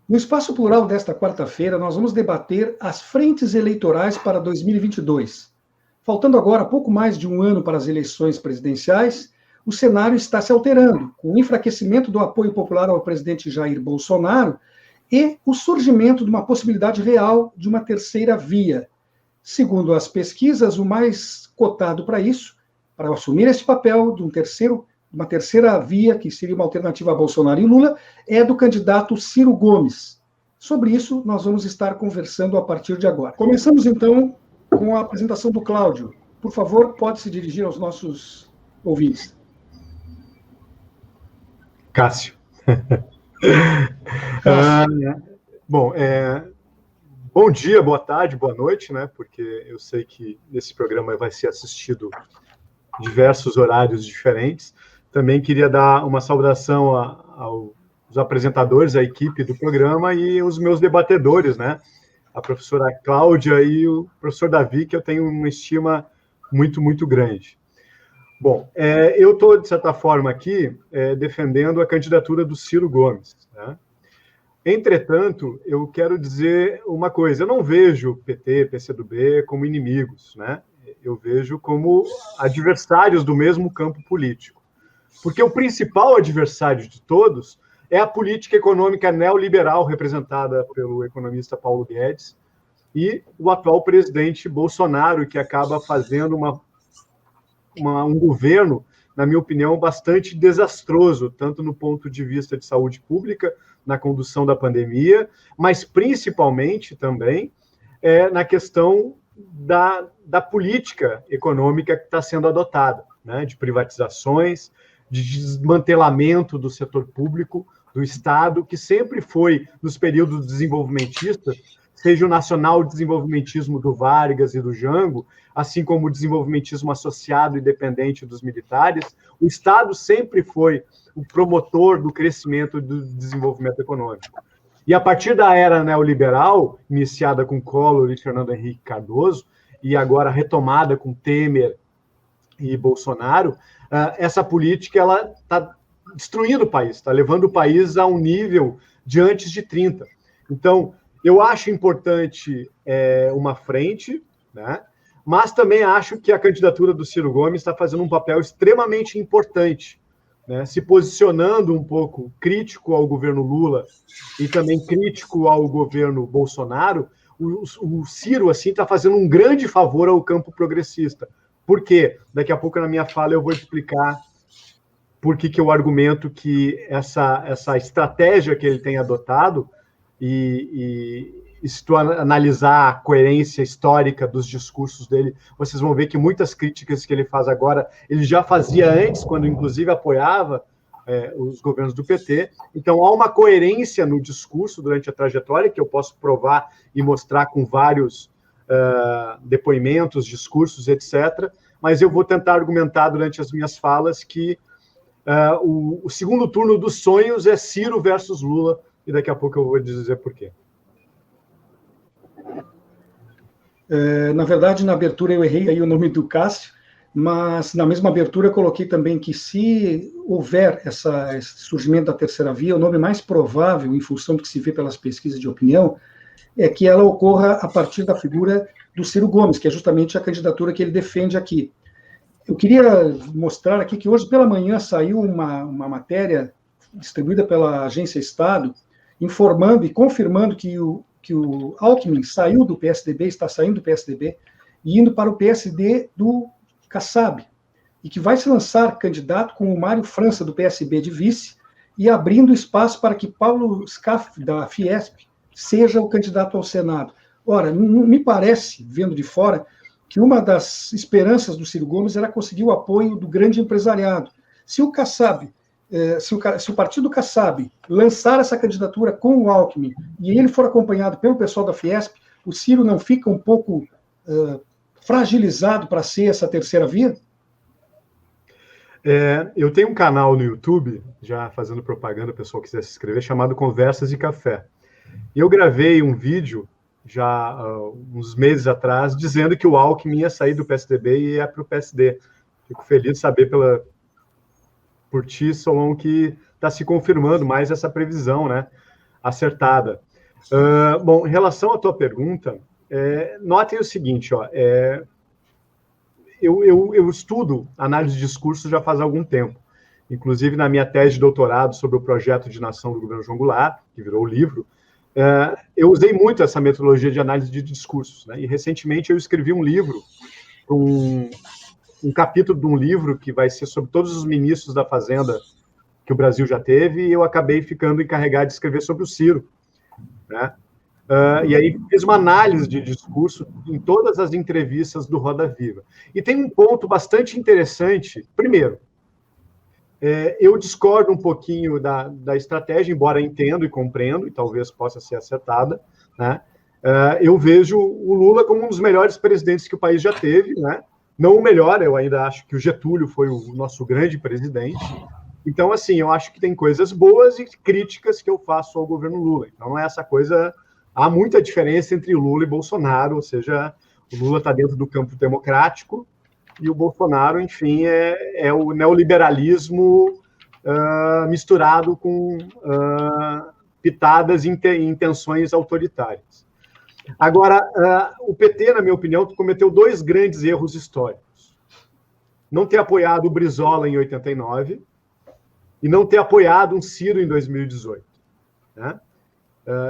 No Espaço Plural desta quarta-feira, nós vamos debater as frentes eleitorais para 2022. Faltando agora pouco mais de um ano para as eleições presidenciais, o cenário está se alterando, com o enfraquecimento do apoio popular ao presidente Jair Bolsonaro e o surgimento de uma possibilidade real de uma terceira via. Segundo as pesquisas, o mais cotado para isso, para assumir esse papel de uma terceira via, que seria uma alternativa a Bolsonaro e Lula, é do candidato Ciro Gomes. Sobre isso, nós vamos estar conversando a partir de agora. Começamos, então, com a apresentação do Cláudio. Por favor, pode se dirigir aos nossos ouvintes. Cássio. Bom dia, boa tarde, boa noite, né? Porque eu sei que esse programa vai ser assistido em diversos horários diferentes. Também queria dar uma saudação aos apresentadores, à equipe do programa e os meus debatedores, né? A professora Cláudia e o professor Davi, que eu tenho uma estima muito, muito grande. Bom, eu estou, de certa forma, aqui defendendo a candidatura do Ciro Gomes, né? Entretanto, eu quero dizer uma coisa, eu não vejo PT, PCdoB como inimigos, né? Eu vejo como adversários do mesmo campo político. Porque o principal adversário de todos é a política econômica neoliberal representada pelo economista Paulo Guedes e o atual presidente Bolsonaro, que acaba fazendo um governo, na minha opinião, bastante desastroso, tanto no ponto de vista de saúde pública, na condução da pandemia, mas principalmente também na questão da política econômica que está sendo adotada, né, de privatizações, de desmantelamento do setor público, do Estado, que sempre foi, nos períodos desenvolvimentistas, seja o nacional desenvolvimentismo do Vargas e do Jango, assim como o desenvolvimentismo associado e dependente dos militares, o Estado sempre foi o promotor do crescimento e do desenvolvimento econômico. E a partir da era neoliberal, iniciada com Collor e Fernando Henrique Cardoso, e agora retomada com Temer e Bolsonaro, essa política está destruindo o país, está levando o país a um nível de antes de 30. Então, eu acho importante uma frente, né? Mas também acho que a candidatura do Ciro Gomes está fazendo um papel extremamente importante, né? Se posicionando um pouco crítico ao governo Lula e também crítico ao governo Bolsonaro. O Ciro assim está fazendo um grande favor ao campo progressista. Por quê? Daqui a pouco, na minha fala, eu vou explicar por que eu argumento que essa estratégia que ele tem adotado, e se tu analisar a coerência histórica dos discursos dele, vocês vão ver que muitas críticas que ele faz agora, ele já fazia antes, quando inclusive apoiava os governos do PT. Então, há uma coerência no discurso durante a trajetória, que eu posso provar e mostrar com vários depoimentos, discursos, etc. Mas eu vou tentar argumentar durante as minhas falas que o segundo turno dos sonhos é Ciro versus Lula, e daqui a pouco eu vou dizer por quê. Na verdade, na abertura eu errei aí o nome do Cássio, mas na mesma abertura eu coloquei também que se houver esse surgimento da terceira via, o nome mais provável, em função do que se vê pelas pesquisas de opinião, é que ela ocorra a partir da figura do Ciro Gomes, que é justamente a candidatura que ele defende aqui. Eu queria mostrar aqui que hoje pela manhã saiu uma matéria distribuída pela Agência Estado, informando e confirmando que o Alckmin saiu do PSDB, está saindo do PSDB, e indo para o PSD do Kassab, e que vai se lançar candidato com o Mário França, do PSB, de vice, e abrindo espaço para que Paulo Scaff, da Fiesp, seja o candidato ao Senado. Ora, me parece, vendo de fora, que uma das esperanças do Ciro Gomes era conseguir o apoio do grande empresariado. Se o Kassab, se o partido Kassab lançar essa candidatura com o Alckmin e ele for acompanhado pelo pessoal da Fiesp, o Ciro não fica um pouco fragilizado para ser essa terceira via? Eu tenho um canal no YouTube, já fazendo propaganda, o pessoal quiser se inscrever, chamado Conversas de Café. E eu gravei um vídeo já uns meses atrás, dizendo que o Alckmin ia sair do PSDB e ia para o PSD. Fico feliz de saber por ti, Solon, que está se confirmando mais essa previsão, né? acertada. Bom, em relação à tua pergunta, notem o seguinte, eu estudo análise de discurso já faz algum tempo. Inclusive, na minha tese de doutorado sobre o projeto de nação do governo João Goulart, que virou o livro, eu usei muito essa metodologia de análise de discursos, né? E, recentemente, eu escrevi um livro, um capítulo de um livro que vai ser sobre todos os ministros da Fazenda que o Brasil já teve, e eu acabei ficando encarregado de escrever sobre o Ciro, né? E aí fiz uma análise de discurso em todas as entrevistas do Roda Viva. E tem um ponto bastante interessante. Primeiro, eu discordo um pouquinho da estratégia, embora entendo e compreendo, e talvez possa ser acertada, né? Eu vejo o Lula como um dos melhores presidentes que o país já teve, né? Não o melhor, eu ainda acho que o Getúlio foi o nosso grande presidente. Então, assim, eu acho que tem coisas boas e críticas que eu faço ao governo Lula. Então, não é essa coisa... Há muita diferença entre o Lula e Bolsonaro, ou seja, o Lula está dentro do campo democrático e o Bolsonaro, enfim, é o neoliberalismo misturado com pitadas e intenções autoritárias. Agora, o PT, na minha opinião, cometeu 2 grandes erros históricos. Não ter apoiado o Brizola em 89 e não ter apoiado um Ciro em 2018, né?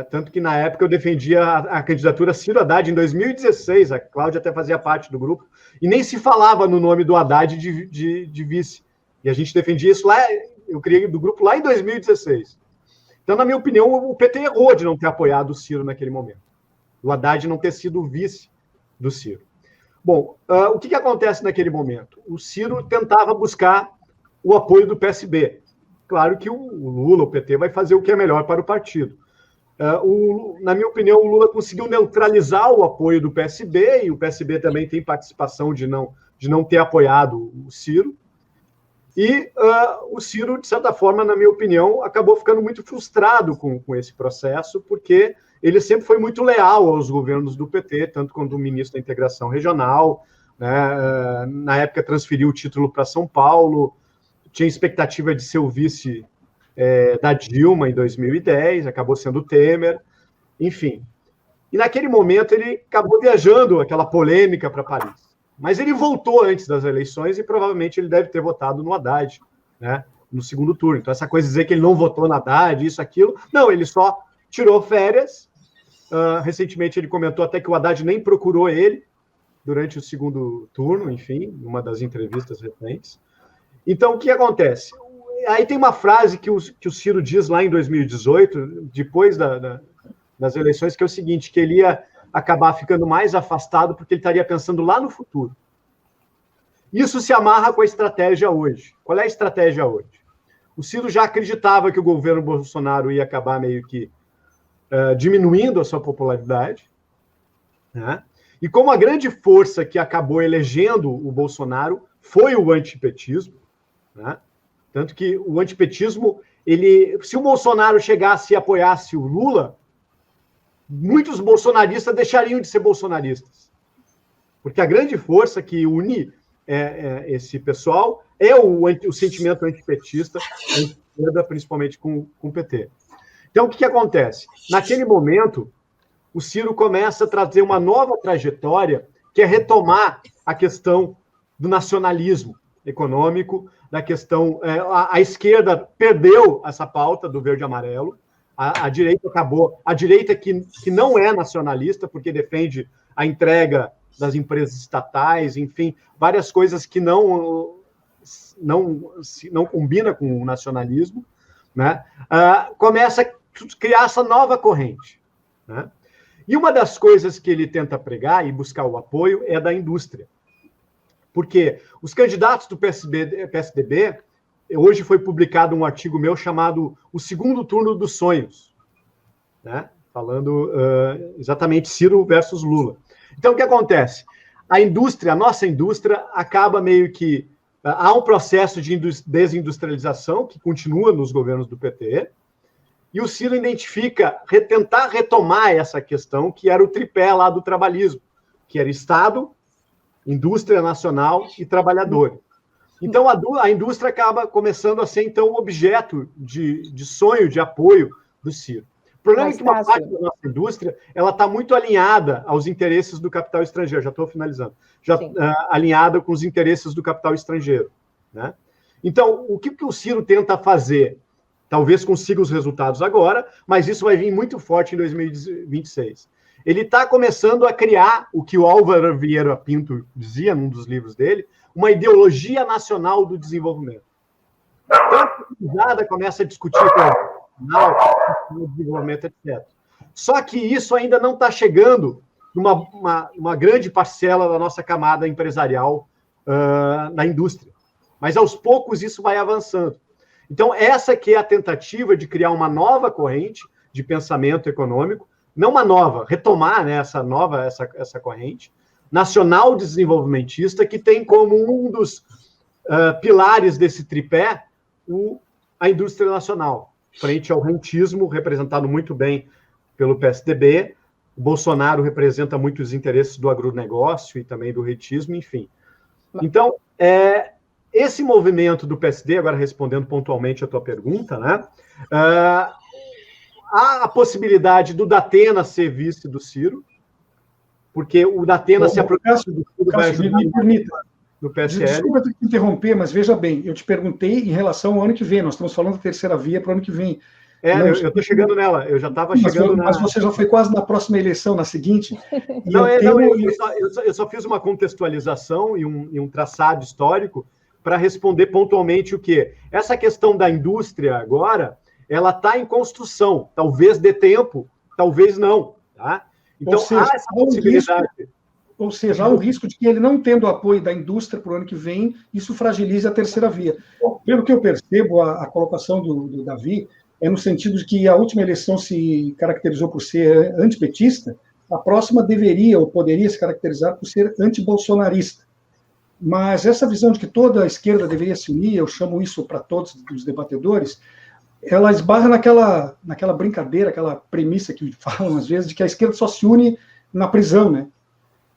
Tanto que, na época, eu defendia a candidatura Ciro Haddad em 2016, a Cláudia até fazia parte do grupo, e nem se falava no nome do Haddad de vice. E a gente defendia isso lá, eu criei do grupo lá em 2016. Então, na minha opinião, o PT errou de não ter apoiado o Ciro naquele momento. O Haddad não ter sido o vice do Ciro. Bom, o que acontece naquele momento? O Ciro tentava buscar o apoio do PSB. Claro que o Lula, o PT, vai fazer o que é melhor para o partido. Na minha opinião, o Lula conseguiu neutralizar o apoio do PSB, e o PSB também tem participação de não ter apoiado o Ciro. E o Ciro, de certa forma, na minha opinião, acabou ficando muito frustrado com esse processo, porque ele sempre foi muito leal aos governos do PT, tanto quanto ministro da Integração Regional, né? Na época transferiu o título para São Paulo, tinha expectativa de ser o vice da Dilma em 2010, acabou sendo Temer, enfim. E naquele momento ele acabou viajando aquela polêmica para Paris. Mas ele voltou antes das eleições e provavelmente ele deve ter votado no Haddad, né, no segundo turno. Então essa coisa de dizer que ele não votou no Haddad, isso, aquilo, não, ele só tirou férias. Recentemente ele comentou até que o Haddad nem procurou ele durante o segundo turno, enfim, numa das entrevistas recentes. Então o que acontece? Aí tem uma frase que o Ciro diz lá em 2018, depois das eleições, que é o seguinte, que ele ia acabar ficando mais afastado porque ele estaria pensando lá no futuro. Isso se amarra com a estratégia hoje. Qual é a estratégia hoje? O Ciro já acreditava que o governo Bolsonaro ia acabar meio que diminuindo a sua popularidade, né? E como a grande força que acabou elegendo o Bolsonaro foi o antipetismo, né? Tanto que o antipetismo, se o Bolsonaro chegasse e apoiasse o Lula, muitos bolsonaristas deixariam de ser bolsonaristas. Porque a grande força que une esse pessoal é o sentimento antipetista, principalmente com o PT. Então, o que acontece? Naquele momento, o Ciro começa a trazer uma nova trajetória, que é retomar a questão do nacionalismo econômico, da questão... a esquerda perdeu essa pauta do verde e amarelo, a direita acabou... A direita que não é nacionalista, porque defende a entrega das empresas estatais, enfim, várias coisas que não combina com o nacionalismo, né? Começa a criar essa nova corrente, né? E uma das coisas que ele tenta pregar e buscar o apoio é da indústria. Porque os candidatos do PSDB, hoje foi publicado um artigo meu chamado O Segundo Turno dos Sonhos, né? Falando exatamente Ciro versus Lula. Então, o que acontece? A nossa indústria, acaba meio que... há um processo de desindustrialização que continua nos governos do PT, e o Ciro identifica tentar retomar essa questão, que era o tripé lá do trabalhismo, que era Estado, indústria nacional e trabalhadores. Então, a indústria acaba começando a ser, então, objeto de sonho, de apoio do Ciro. problema é que uma parte da nossa indústria ela está muito alinhada aos interesses do capital estrangeiro. Já estou finalizando. Alinhada com os interesses do capital estrangeiro. Né? Então, o que o Ciro tenta fazer? Talvez consiga os resultados agora, mas isso vai vir muito forte em 2026. Ele está começando a criar o que o Álvaro Vieira Pinto dizia num dos livros dele, uma ideologia nacional do desenvolvimento. Então, a comunidade começa a discutir o desenvolvimento, etc. Só que isso ainda não está chegando numa grande parcela da nossa camada empresarial na indústria. Mas, aos poucos, isso vai avançando. Então, essa que é a tentativa de criar uma nova corrente de pensamento econômico, não uma nova, retomar, né, essa corrente nacional desenvolvimentista, que tem como um dos pilares desse tripé a indústria nacional, frente ao rentismo, representado muito bem pelo PSDB. O Bolsonaro representa muito os interesses do agronegócio e também do rentismo, enfim. Então, esse movimento do PSD, agora respondendo pontualmente a tua pergunta, né? Há a possibilidade do Datena ser vice do Ciro, porque o Datena se aproxima do Ciro, vai ajudar me permita. No PSL. Desculpa te interromper, mas veja bem, eu te perguntei em relação ao ano que vem, nós estamos falando da terceira via para o ano que vem. Eu estou chegando nela, eu já estava chegando nela. Mas você já foi quase na próxima eleição, na seguinte. Eu só fiz uma contextualização e um traçado histórico para responder pontualmente o quê? Essa questão da indústria agora, ela está em construção. Talvez dê tempo, talvez não. Tá? Então, há essa possibilidade. Ou seja, há o risco de que ele não tendo o apoio da indústria para o ano que vem, isso fragilize a terceira via. Pelo que eu percebo, a colocação do Davi é no sentido de que a última eleição se caracterizou por ser antipetista, a próxima deveria ou poderia se caracterizar por ser antibolsonarista. Mas essa visão de que toda a esquerda deveria se unir, eu chamo isso para todos os debatedores, ela esbarra naquela brincadeira, aquela premissa que falam às vezes, de que a esquerda só se une na prisão, né?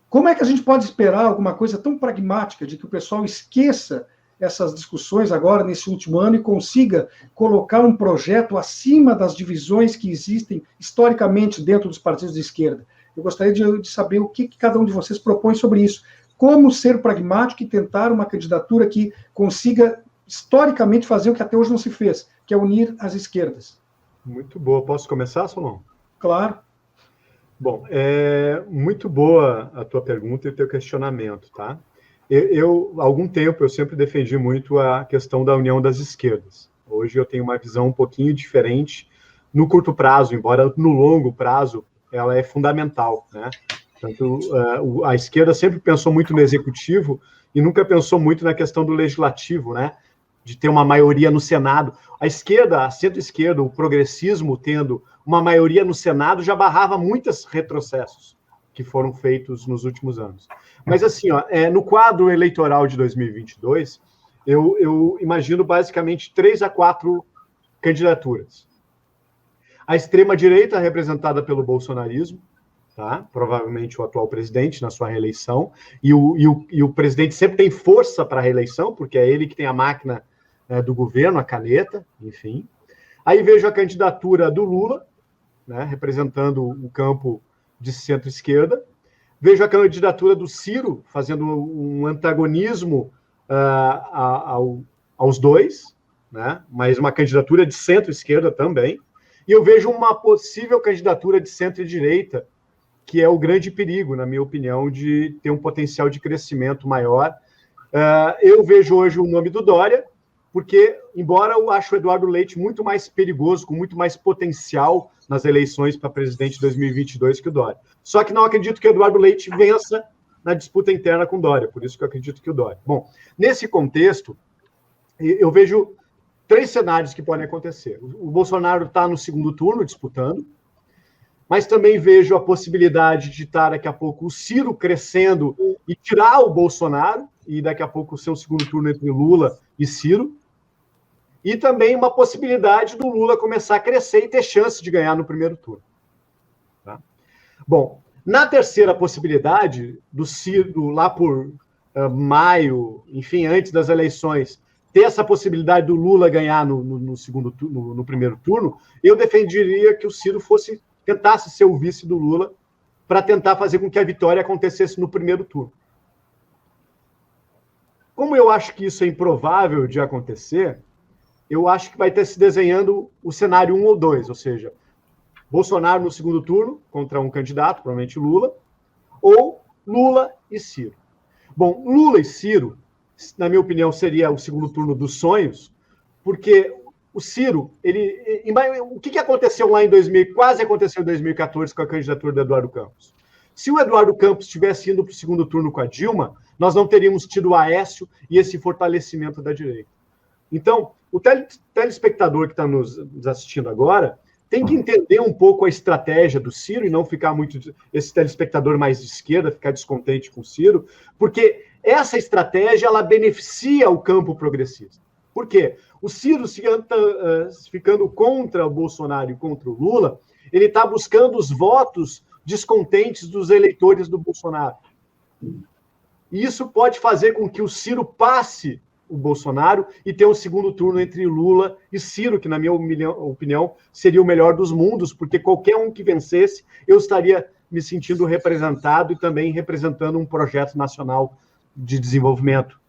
Como é que a gente pode esperar alguma coisa tão pragmática de que o pessoal esqueça essas discussões agora, nesse último ano, e consiga colocar um projeto acima das divisões que existem historicamente dentro dos partidos de esquerda? Eu gostaria de saber o que cada um de vocês propõe sobre isso. Como ser pragmático e tentar uma candidatura que consiga, historicamente, fazer o que até hoje não se fez, que é unir as esquerdas. Muito boa. Posso começar, Solon? Claro. Bom, é muito boa a tua pergunta e o teu questionamento, tá? Há algum tempo, eu sempre defendi muito a questão da união das esquerdas. Hoje eu tenho uma visão um pouquinho diferente no curto prazo, embora no longo prazo ela é fundamental, né? Portanto, a esquerda sempre pensou muito no executivo e nunca pensou muito na questão do legislativo, né? De ter uma maioria no Senado. A esquerda, a centro-esquerda, o progressismo tendo uma maioria no Senado já barrava muitos retrocessos que foram feitos nos últimos anos. Mas, assim, no quadro eleitoral de 2022, eu imagino basicamente 3 a 4 candidaturas. A extrema-direita, representada pelo bolsonarismo, tá? Provavelmente o atual presidente na sua reeleição, e o presidente sempre tem força para a reeleição, porque é ele que tem a máquina do governo, a caneta, enfim. Aí vejo a candidatura do Lula, né, representando o campo de centro-esquerda. Vejo a candidatura do Ciro, fazendo um antagonismo aos dois, né, mas uma candidatura de centro-esquerda também. E eu vejo uma possível candidatura de centro-direita, que é o grande perigo, na minha opinião, de ter um potencial de crescimento maior. Eu vejo hoje o nome do Dória, porque, embora eu ache o Eduardo Leite muito mais perigoso, com muito mais potencial nas eleições para presidente de 2022 que o Dória. Só que não acredito que o Eduardo Leite vença na disputa interna com o Dória, por isso que eu acredito que o Dória. Bom, nesse contexto, eu vejo 3 cenários que podem acontecer. O Bolsonaro está no segundo turno disputando, mas também vejo a possibilidade de estar daqui a pouco o Ciro crescendo e tirar o Bolsonaro, e daqui a pouco ser um segundo turno entre Lula e Ciro. E também uma possibilidade do Lula começar a crescer e ter chance de ganhar no primeiro turno. Tá? Bom, na terceira possibilidade, do Ciro, lá por maio, enfim, antes das eleições, ter essa possibilidade do Lula ganhar no segundo turno, no primeiro turno, eu defenderia que o Ciro tentasse ser o vice do Lula para tentar fazer com que a vitória acontecesse no primeiro turno. Como eu acho que isso é improvável de acontecer, eu acho que vai ter se desenhando o cenário 1 ou 2, ou seja, Bolsonaro no segundo turno contra um candidato, provavelmente Lula, ou Lula e Ciro. Bom, Lula e Ciro, na minha opinião, seria o segundo turno dos sonhos, porque o Ciro, o que aconteceu lá em 2000, quase aconteceu em 2014 com a candidatura do Eduardo Campos? Se o Eduardo Campos tivesse indo para o segundo turno com a Dilma, nós não teríamos tido o Aécio e esse fortalecimento da direita. Então, o telespectador que está nos assistindo agora tem que entender um pouco a estratégia do Ciro e não ficar muito... Esse telespectador mais de esquerda, ficar descontente com o Ciro, porque essa estratégia, ela beneficia o campo progressista. Por quê? O Ciro, ficando contra o Bolsonaro e contra o Lula, ele está buscando os votos descontentes dos eleitores do Bolsonaro. E isso pode fazer com que o Ciro passe o Bolsonaro e tenha um segundo turno entre Lula e Ciro, que, na minha opinião, seria o melhor dos mundos, porque qualquer um que vencesse, eu estaria me sentindo representado e também representando um projeto nacional de desenvolvimento,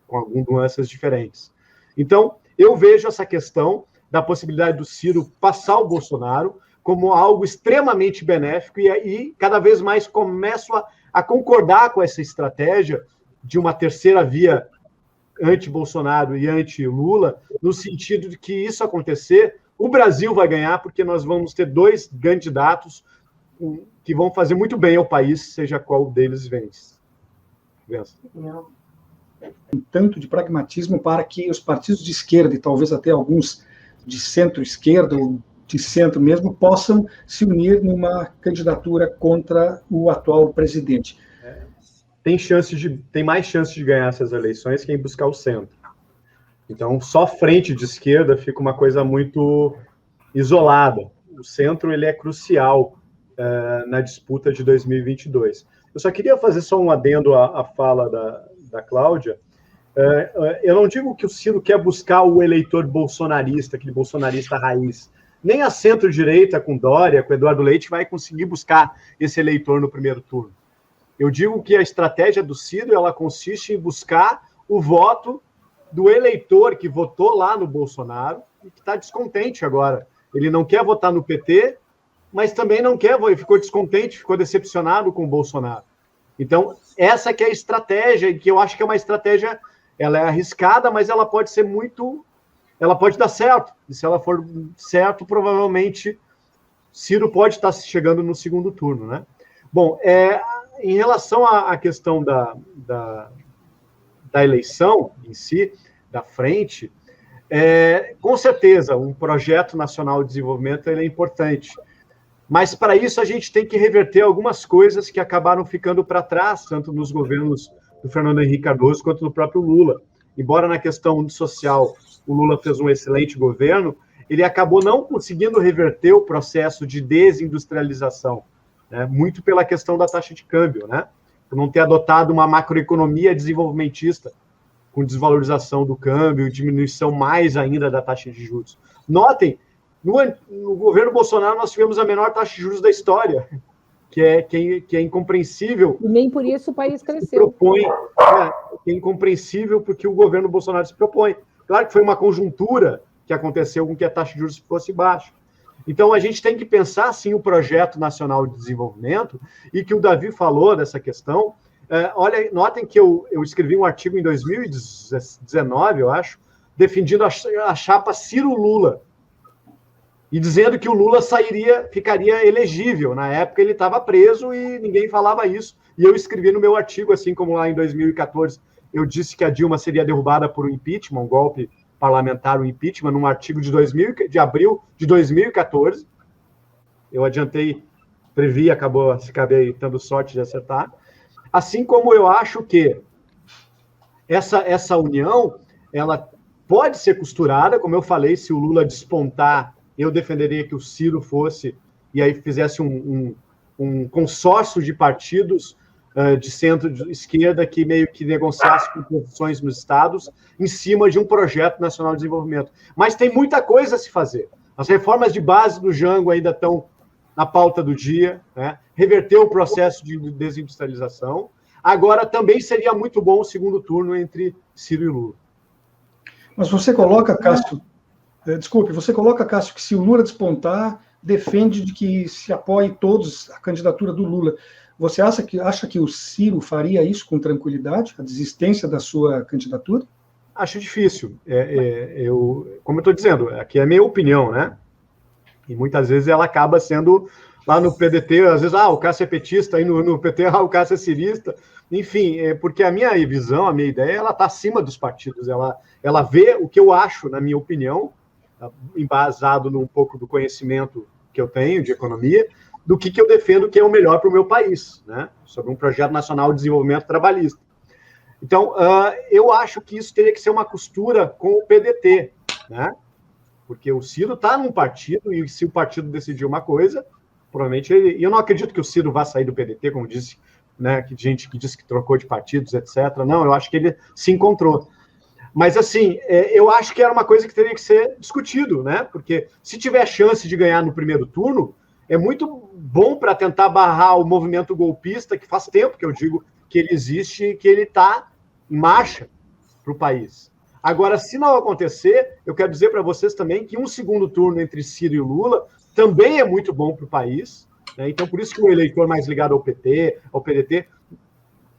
com algumas nuances diferentes. Então, eu vejo essa questão da possibilidade do Ciro passar o Bolsonaro como algo extremamente benéfico e aí cada vez mais começo a concordar com essa estratégia de uma terceira via anti-Bolsonaro e anti-Lula, no sentido de que isso acontecer, o Brasil vai ganhar, porque nós vamos ter dois candidatos que vão fazer muito bem ao país, seja qual deles vence. Um tanto de pragmatismo para que os partidos de esquerda, e talvez até alguns de centro-esquerda, ou de centro mesmo, possam se unir numa candidatura contra o atual presidente. Tem mais chance de ganhar essas eleições que em buscar o centro. Então, só frente de esquerda fica uma coisa muito isolada. O centro ele é crucial na disputa de 2022. Eu só queria fazer só um adendo à fala da Cláudia. Eu não digo que o Ciro quer buscar o eleitor bolsonarista, aquele bolsonarista raiz. Nem a centro-direita com Dória, com Eduardo Leite, vai conseguir buscar esse eleitor no primeiro turno. Eu digo que a estratégia do Ciro ela consiste em buscar o voto do eleitor que votou lá no Bolsonaro e que está descontente agora. Ele não quer votar no PT, mas também não quer, ficou descontente, ficou decepcionado com o Bolsonaro. Então, essa que é a estratégia, que eu acho que é uma estratégia, ela é arriscada, mas ela pode ser ela pode dar certo. E se ela for certo, provavelmente Ciro pode estar chegando no segundo turno, né? Bom, em relação à questão da eleição em si, da frente, com certeza, um projeto nacional de desenvolvimento ele é importante. Mas, para isso, a gente tem que reverter algumas coisas que acabaram ficando para trás, tanto nos governos do Fernando Henrique Cardoso quanto do próprio Lula. Embora na questão social o Lula fez um excelente governo, ele acabou não conseguindo reverter o processo de desindustrialização, né? Muito pela questão da taxa de câmbio, né? Por não ter adotado uma macroeconomia desenvolvimentista, com desvalorização do câmbio, diminuição mais ainda da taxa de juros. Notem, no governo Bolsonaro nós tivemos a menor taxa de juros da história, que é incompreensível. E nem por isso o país cresceu. É incompreensível porque o governo Bolsonaro se propõe. Claro que foi uma conjuntura que aconteceu com que a taxa de juros fosse baixa. Então, a gente tem que pensar, sim, o projeto nacional de desenvolvimento e que o Davi falou dessa questão. Olha, notem que eu escrevi um artigo em 2019, eu acho, defendendo a chapa Ciro-Lula e dizendo que o Lula ficaria elegível. Na época, ele estava preso e ninguém falava isso. E eu escrevi no meu artigo, assim como lá em 2014, eu disse que a Dilma seria derrubada por um impeachment, um golpe parlamentar, um impeachment, num artigo de abril de 2014. Eu adiantei, previ, acabei tendo sorte de acertar. Assim como eu acho que essa união, ela pode ser costurada, como eu falei, se o Lula despontar, eu defenderia que o Ciro fosse, e aí fizesse um consórcio de partidos de centro-esquerda que meio que negociasse com posições nos estados em cima de um projeto nacional de desenvolvimento. Mas tem muita coisa a se fazer. As reformas de base do Jango ainda estão na pauta do dia, né? Reverter o processo de desindustrialização. Agora, também seria muito bom o segundo turno entre Ciro e Lula. Mas você coloca, Cássio, Cássio, que se o Lula despontar, defende de que se apoie todos a candidatura do Lula. Você acha que o Ciro faria isso com tranquilidade, a desistência da sua candidatura? Acho difícil. Como eu estou dizendo, aqui é a minha opinião, né? E muitas vezes ela acaba sendo, lá no PDT, às vezes, o Cássio é petista, aí no PT, o Cássio é cirista. Enfim, porque a minha visão, a minha ideia, ela está acima dos partidos. Ela vê o que eu acho, na minha opinião, embasado num pouco do conhecimento que eu tenho de economia, do que eu defendo que é o melhor para o meu país, né? Sobre um projeto nacional de desenvolvimento trabalhista. Então, eu acho que isso teria que ser uma costura com o PDT, né? Porque o Ciro está num partido, e se o partido decidir uma coisa, provavelmente ele... E eu não acredito que o Ciro vá sair do PDT, como disse, né? Que gente que disse que trocou de partidos, etc. Não, eu acho que ele se encontrou. Mas, assim, eu acho que era uma coisa que teria que ser discutido, né? Porque se tiver chance de ganhar no primeiro turno, é muito bom para tentar barrar o movimento golpista, que faz tempo que eu digo que ele existe e que ele está em marcha para o país. Agora, se não acontecer, eu quero dizer para vocês também que um segundo turno entre Ciro e Lula também é muito bom para o país, né? Então, por isso que o eleitor mais ligado ao PT, ao PDT,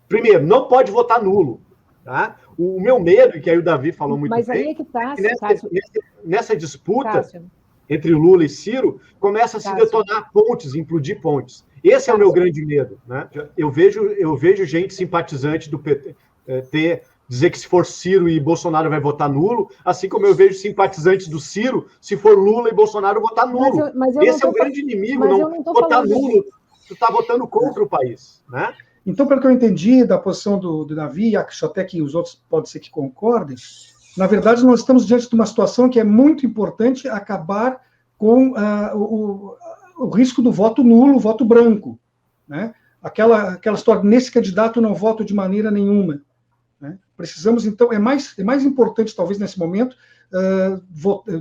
primeiro, não pode votar nulo. Tá? O meu medo, que aí o Davi falou muito bem, mas aí é que tá, nessa disputa Cássio, entre Lula e Ciro, começa a se detonar pontes, implodir pontes. Esse é o meu grande medo. Né? Eu vejo gente simpatizante do PT dizer que se for Ciro e Bolsonaro vai votar nulo, assim como eu vejo simpatizantes do Ciro, se for Lula e Bolsonaro votar nulo. Esse é o grande inimigo, não votar nulo, tu está votando contra o país. Né? Então, pelo que eu entendi da posição do Davi, e acho até que os outros pode ser que concordem, na verdade, nós estamos diante de uma situação que é muito importante acabar com o risco do voto nulo, voto branco. Né? Aquela história, nesse candidato não voto de maneira nenhuma. Né? Precisamos, então, é mais importante, talvez, nesse momento,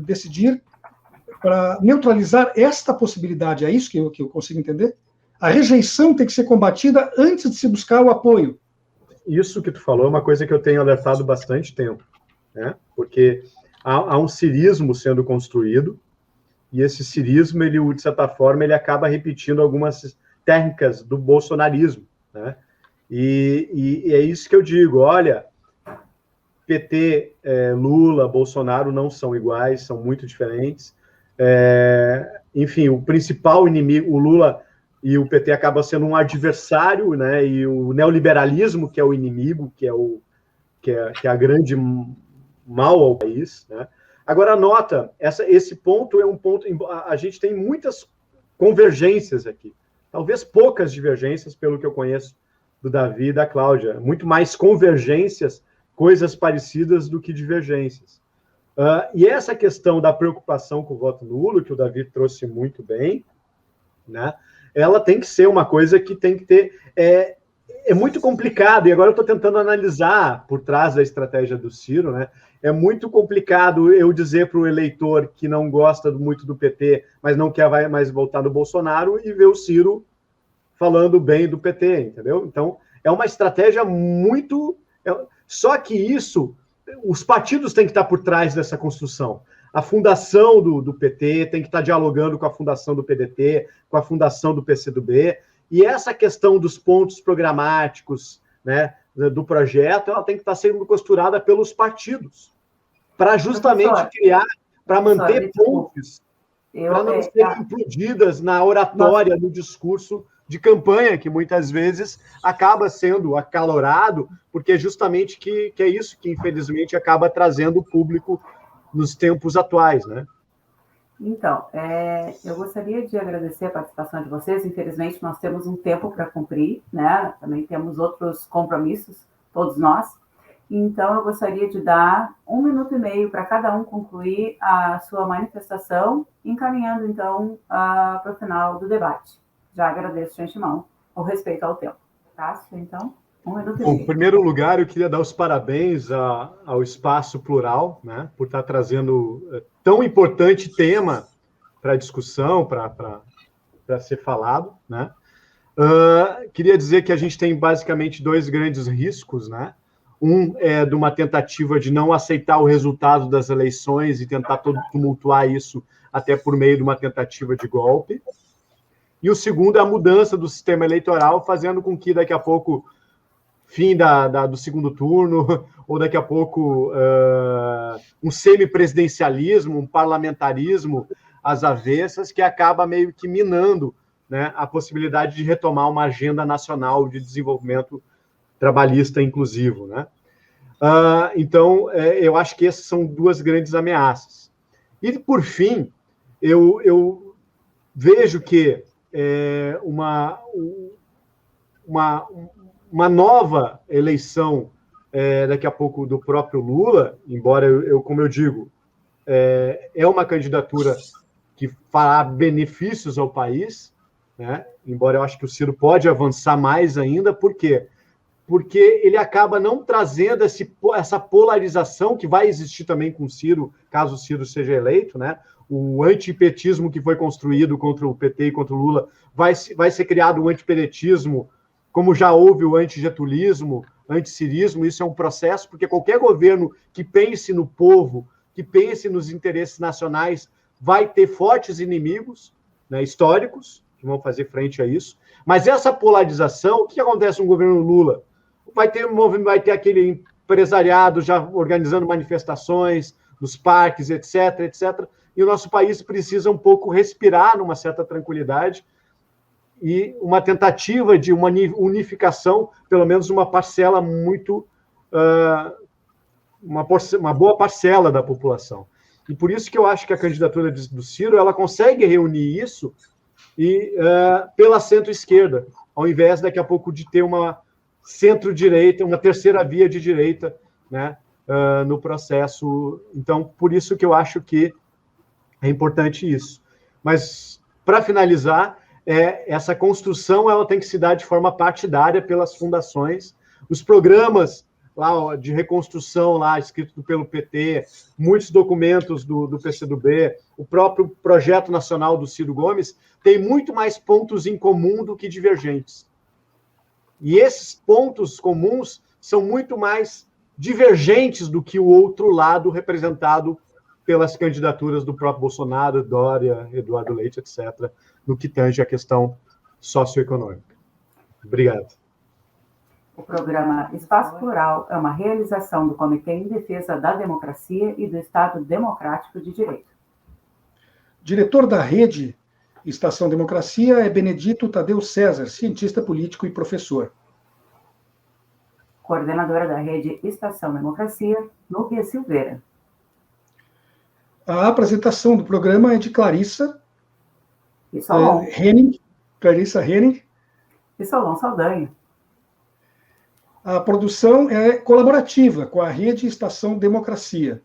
decidir para neutralizar esta possibilidade. É isso que eu consigo entender? A rejeição tem que ser combatida antes de se buscar o apoio. Isso que tu falou é uma coisa que eu tenho alertado bastante tempo, né? Porque há um cirismo sendo construído, e esse cirismo, ele, de certa forma, ele acaba repetindo algumas técnicas do bolsonarismo, né? E é isso que eu digo, olha, PT, Lula, Bolsonaro não são iguais, são muito diferentes. Enfim, o principal inimigo, o Lula e o PT acaba sendo um adversário, né? E o neoliberalismo, que é o inimigo, que é a grande mal ao país, né? Agora, nota, esse ponto é um ponto... A gente tem muitas convergências aqui. Talvez poucas divergências, pelo que eu conheço do Davi e da Cláudia. Muito mais convergências, coisas parecidas do que divergências. E essa questão da preocupação com o voto nulo, que o Davi trouxe muito bem, né? Ela tem que ser uma coisa que tem que ter... É muito complicado, e agora eu estou tentando analisar por trás da estratégia do Ciro, né? É muito complicado eu dizer para o eleitor que não gosta muito do PT, mas não quer mais voltar no Bolsonaro, e ver o Ciro falando bem do PT, entendeu? Então, é uma estratégia muito... Só que isso, os partidos têm que estar por trás dessa construção. A fundação do PT tem que estar dialogando com a fundação do PDT, com a fundação do PCdoB, e essa questão dos pontos programáticos, né, do projeto, ela tem que estar sendo costurada pelos partidos, para justamente criar, para manter pontes, para não serem implodidas na oratória, no discurso de campanha, que muitas vezes acaba sendo acalorado, porque é justamente que é isso que, infelizmente, acaba trazendo o público nos tempos atuais, né? Então, eu gostaria de agradecer a participação de vocês. Infelizmente, nós temos um tempo para cumprir, né? Também temos outros compromissos, todos nós. Então, eu gostaria de dar 1 minuto e meio para cada um concluir a sua manifestação, encaminhando, então, para o final do debate. Já agradeço de antemão o respeito ao tempo. Cássio, então, 1 minuto e Bom, meio. em primeiro lugar, eu queria dar os parabéns ao Espaço Plural, né, por estar trazendo tão importante tema para a discussão, para ser falado, né? Queria dizer que a gente tem basicamente 2 grandes riscos, né? Um é de uma tentativa de não aceitar o resultado das eleições e tentar tumultuar isso até por meio de uma tentativa de golpe. E o segundo é a mudança do sistema eleitoral, fazendo com que daqui a pouco, fim do segundo turno, ou daqui a pouco um semipresidencialismo, um parlamentarismo às avessas, que acaba meio que minando, né, a possibilidade de retomar uma agenda nacional de desenvolvimento trabalhista inclusivo, né? Então, eu acho que essas são 2 grandes ameaças. E, por fim, eu vejo que uma nova eleição, daqui a pouco, do próprio Lula, embora como eu digo, é uma candidatura que fará benefícios ao país, né? Embora eu acho que o Ciro pode avançar mais ainda. Por quê? Porque ele acaba não trazendo essa polarização que vai existir também com o Ciro, caso o Ciro seja eleito, né? O antipetismo que foi construído contra o PT e contra o Lula, vai ser criado um antipedetismo, como já houve o antigetulismo, anticirismo. Isso é um processo, porque qualquer governo que pense no povo, que pense nos interesses nacionais, vai ter fortes inimigos, né, históricos, que vão fazer frente a isso. Mas essa polarização, o que acontece no governo Lula? Vai ter aquele empresariado já organizando manifestações nos parques, etc., etc., e o nosso país precisa um pouco respirar numa certa tranquilidade e uma tentativa de uma unificação, pelo menos uma parcela muito... uma boa parcela da população. E por isso que eu acho que a candidatura do Ciro, ela consegue reunir isso pela centro-esquerda, ao invés, daqui a pouco, de ter uma centro-direita, uma terceira via de direita, né, no processo. Então, por isso que eu acho que é importante isso. Mas, para finalizar, essa construção ela tem que se dar de forma partidária pelas fundações, os programas lá de reconstrução, lá escrito pelo PT, muitos documentos do PCdoB, o próprio projeto nacional do Ciro Gomes, tem muito mais pontos em comum do que divergentes. E esses pontos comuns são muito mais divergentes do que o outro lado, representado pelas candidaturas do próprio Bolsonaro, Dória, Eduardo Leite, etc., no que tange a questão socioeconômica. Obrigado. O programa Espaço Plural é uma realização do Comitê em Defesa da Democracia e do Estado Democrático de Direito. Diretor da rede Estação Democracia é Benedito Tadeu César, cientista político e professor. Coordenadora da rede Estação Democracia, Núbia Silveira. A apresentação do programa é de Clarissa Henning. Clarissa Henning. E Solon Saldanha. A produção é colaborativa com a rede Estação Democracia.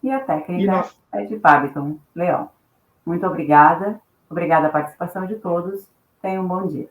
E a técnica é de Babiton Leão. Muito obrigada. Obrigada a participação de todos. Tenham um bom dia.